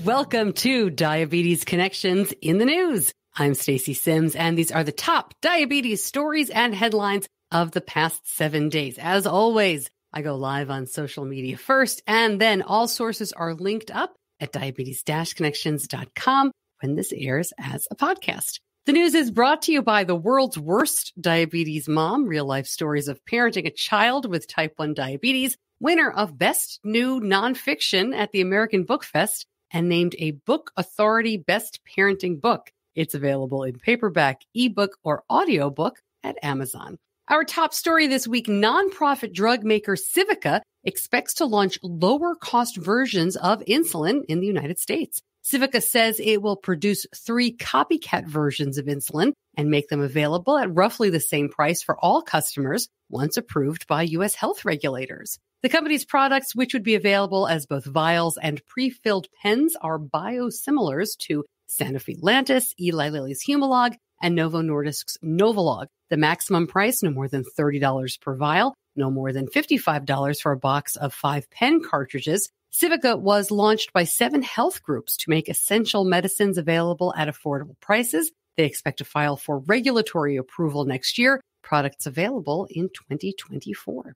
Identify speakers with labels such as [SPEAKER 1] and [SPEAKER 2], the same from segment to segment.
[SPEAKER 1] welcome to Diabetes Connections in the News. I'm Stacey Sims, and these are the top diabetes stories and headlines of the past 7 days. As always, I go live on social media first, and then all sources are linked up at diabetes-connections.com when this airs as a podcast. The news is brought to you by the world's worst diabetes mom, real-life stories of parenting a child with type 1 diabetes, winner of Best New Nonfiction at the American Book Fest, and named a Book Authority Best Parenting Book. It's available in paperback, ebook, or audiobook at Amazon. Our top story this week, nonprofit drug maker Civica expects to launch lower-cost versions of insulin in the United States. Civica says it will produce 3 copycat versions of insulin and make them available at roughly the same price for all customers once approved by U.S. health regulators. The company's products, which would be available as both vials and pre-filled pens, are biosimilars to Sanofi Lantus, Eli Lilly's Humalog, and Novo Nordisk's Novolog. The maximum price, no more than $30 per vial, no more than $55 for a box of 5 pen cartridges. Civica was launched by 7 health groups to make essential medicines available at affordable prices. They expect to file for regulatory approval next year. Products available in 2024.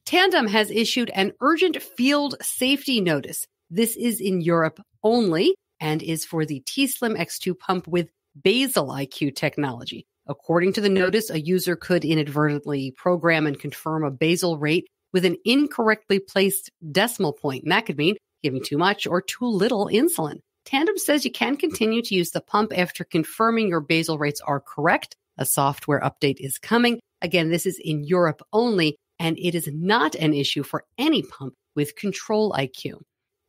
[SPEAKER 1] Tandem has issued an urgent field safety notice. This is in Europe only and is for the t:slim X2 pump with basal IQ technology. According to the notice, a user could inadvertently program and confirm a basal rate with an incorrectly placed decimal point. And that could mean giving too much or too little insulin. Tandem says you can continue to use the pump after confirming your basal rates are correct. A software update is coming. Again, this is in Europe only, and it is not an issue for any pump with control IQ.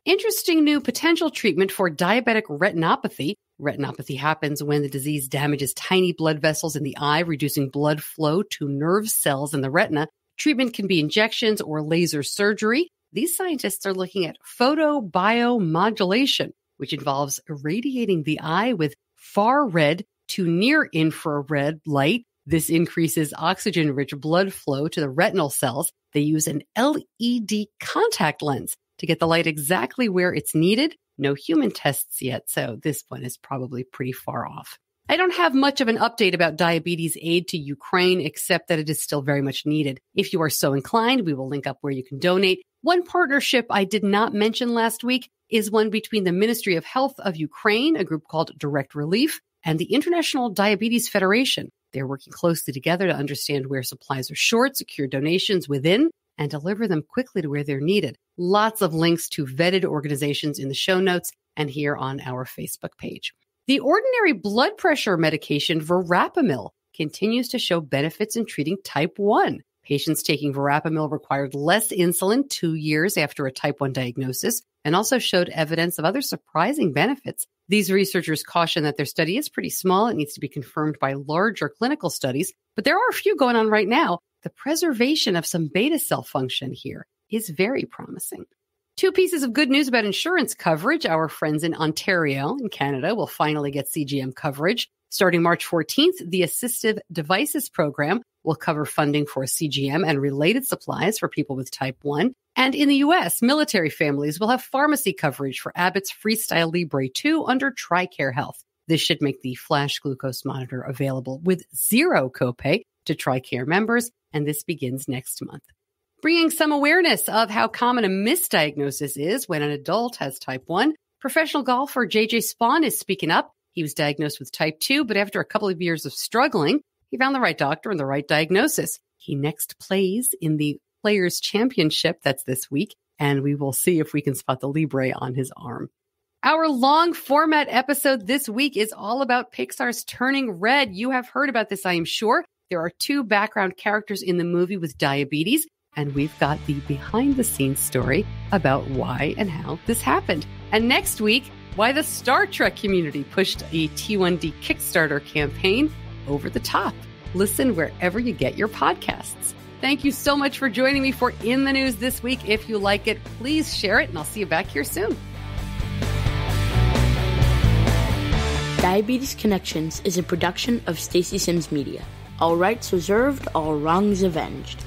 [SPEAKER 1] Interesting new potential treatment for diabetic retinopathy. Retinopathy happens when the disease damages tiny blood vessels in the eye, reducing blood flow to nerve cells in the retina. Treatment can be injections or laser surgery. These scientists are looking at photobiomodulation, which involves irradiating the eye with far red to near infrared light. This increases oxygen-rich blood flow to the retinal cells. They use an LED contact lens to get the light exactly where it's needed. No human tests yet, so this one is probably pretty far off. I don't have much of an update about diabetes aid to Ukraine, except that it is still very much needed. If you are so inclined, we will link up where you can donate. One partnership I did not mention last week is one between the Ministry of Health of Ukraine, a group called Direct Relief, and the International Diabetes Federation. They're working closely together to understand where supplies are short, secure donations within, and deliver them quickly to where they're needed. Lots of links to vetted organizations in the show notes and here on our Facebook page. The ordinary blood pressure medication Verapamil continues to show benefits in treating type 1. Patients taking Verapamil required less insulin 2 years after a type 1 diagnosis and also showed evidence of other surprising benefits. These researchers caution that their study is pretty small. It needs to be confirmed by larger clinical studies, but there are a few going on right now. The preservation of some beta cell function here is very promising. 2 pieces of good news about insurance coverage. Our friends in Ontario in Canada will finally get CGM coverage. Starting March 14th, the Assistive Devices Program will cover funding for CGM and related supplies for people with type 1. And in the U.S., military families will have pharmacy coverage for Abbott's Freestyle Libre 2 under TRICARE Health. This should make the flash glucose monitor available with 0 copay to TRICARE members, and this begins next month. Bringing some awareness of how common a misdiagnosis is when an adult has type 1, professional golfer J.J. Spawn is speaking up. He was diagnosed with type 2, but after a couple of years of struggling, he found the right doctor and the right diagnosis. He next plays in the Players' Championship, that's this week, and we will see if we can spot the Libre on his arm. Our long format episode this week is all about Pixar's Turning Red. You have heard about this, I am sure. There are 2 background characters in the movie with diabetes, and we've got the behind-the-scenes story about why and how this happened. And next week, why the Star Trek community pushed a T1D Kickstarter campaign over the top. Listen wherever you get your podcasts. Thank you so much for joining me for In the News this week. If you like it, please share it, and I'll see you back here soon.
[SPEAKER 2] Diabetes Connections is a production of Stacey Sims Media. All rights reserved, all wrongs avenged.